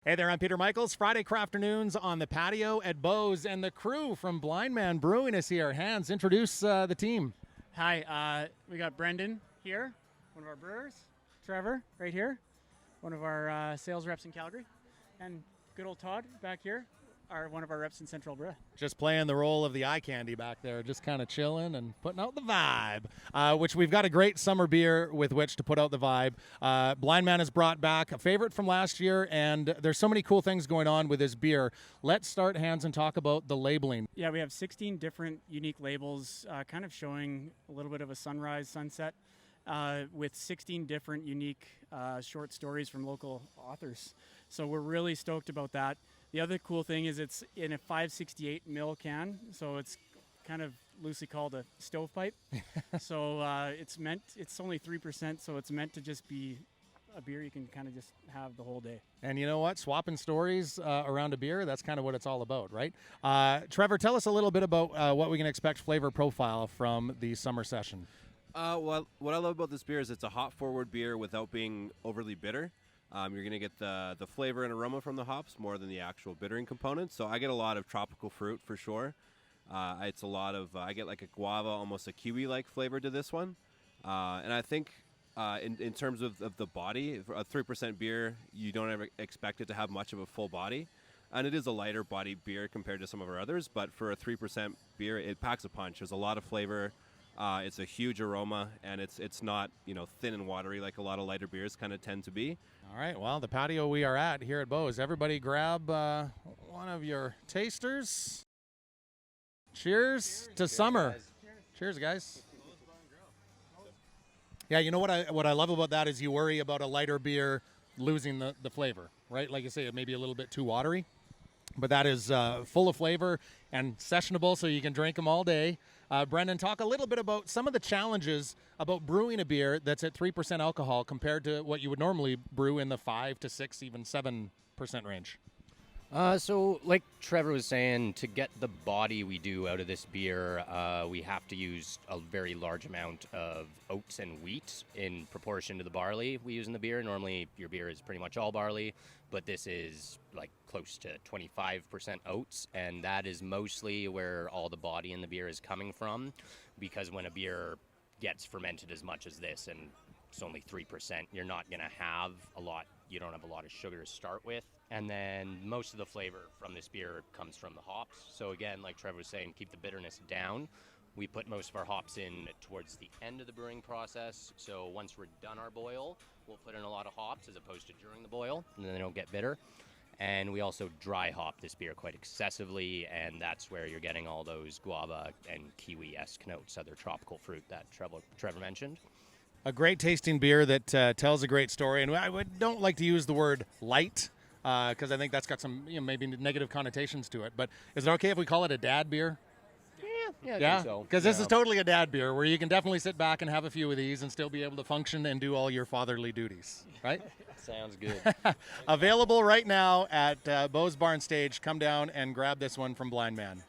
Hey there, I'm Peter Michaels. Friday CRAFTernoons on the patio at Bo's, and the crew from Blindman Brewing is here. Hans, introduce the team. Hi, we got Brendan here, one of our brewers. Trevor, right here, one of our sales reps in Calgary. And good old Todd back here, one of our reps in Central Alberta. Just playing the role of the eye candy back there, just kind of chilling and putting out the vibe, which we've got a great summer beer with which to put out the vibe. Blindman has brought back a favorite from last year, and there's so many cool things going on with this beer. Let's start, Hans, and talk about the labeling. Yeah, we have 16 different unique labels, kind of showing a little bit of a sunrise, sunset, with 16 different unique short stories from local authors. So we're really stoked about that. The other cool thing is it's in a 568 ml can, so it's kind of loosely called a stovepipe. So it's only 3%, so it's meant to just be a beer you can kind of just have the whole day. And you know what? Swapping stories around a beer, that's kind of what it's all about, right? Trevor, tell us a little bit about what we can expect flavor profile from the summer session. Well, what I love about this beer is it's a hop-forward beer without being overly bitter. You're going to get the flavor and aroma from the hops more than the actual bittering component. So I get a lot of tropical fruit for sure. It's a lot of, I get like a guava, almost a kiwi-like flavor to this one. And I think in terms of the body, a 3% beer, you don't ever expect it to have much of a full body. And it is a lighter body beer compared to some of our others. But for a 3% beer, it packs a punch. There's a lot of flavor. It's a huge aroma, and it's not thin and watery like a lot of lighter beers kind of tend to be. All right, well, the patio we are at here at Bo's. Everybody grab one of your tasters. Cheers to summer. Cheers, guys. Yeah, you know what I love about that is you worry about a lighter beer losing the flavor, right? Like you say, it may be a little bit too watery, but that is full of flavor and sessionable, so you can drink them all day. Brendan, talk a little bit about some of the challenges about brewing a beer that's at 3% alcohol compared to what you would normally brew in the 5 to 6, even 7% range. So like Trevor was saying, to get the body we do out of this beer, we have to use a very large amount of oats and wheat in proportion to the barley we use in the beer. Normally your beer is pretty much all barley, but this is like close to 25% oats, and that is mostly where all the body in the beer is coming from, because when a beer gets fermented as much as this and it's only 3%, you're not going to have a lot. You don't have a lot of sugar to start with. And then most of the flavor from this beer comes from the hops. So again, like Trevor was saying, keep the bitterness down. We put most of our hops in towards the end of the brewing process. So once we're done our boil, we'll put in a lot of hops as opposed to during the boil, and then they don't get bitter. And we also dry hop this beer quite excessively, and that's where you're getting all those guava and kiwi-esque notes, other tropical fruit that Trevor mentioned. A great tasting beer that tells a great story, and I don't like to use the word light because I think that's got some maybe negative connotations to it. But is it okay if we call it a dad beer? Yeah, I think so. Because this is totally a dad beer where you can definitely sit back and have a few of these and still be able to function and do all your fatherly duties, right? Sounds good. Available right now at Bo's Barn Stage. Come down and grab this one from Blindman.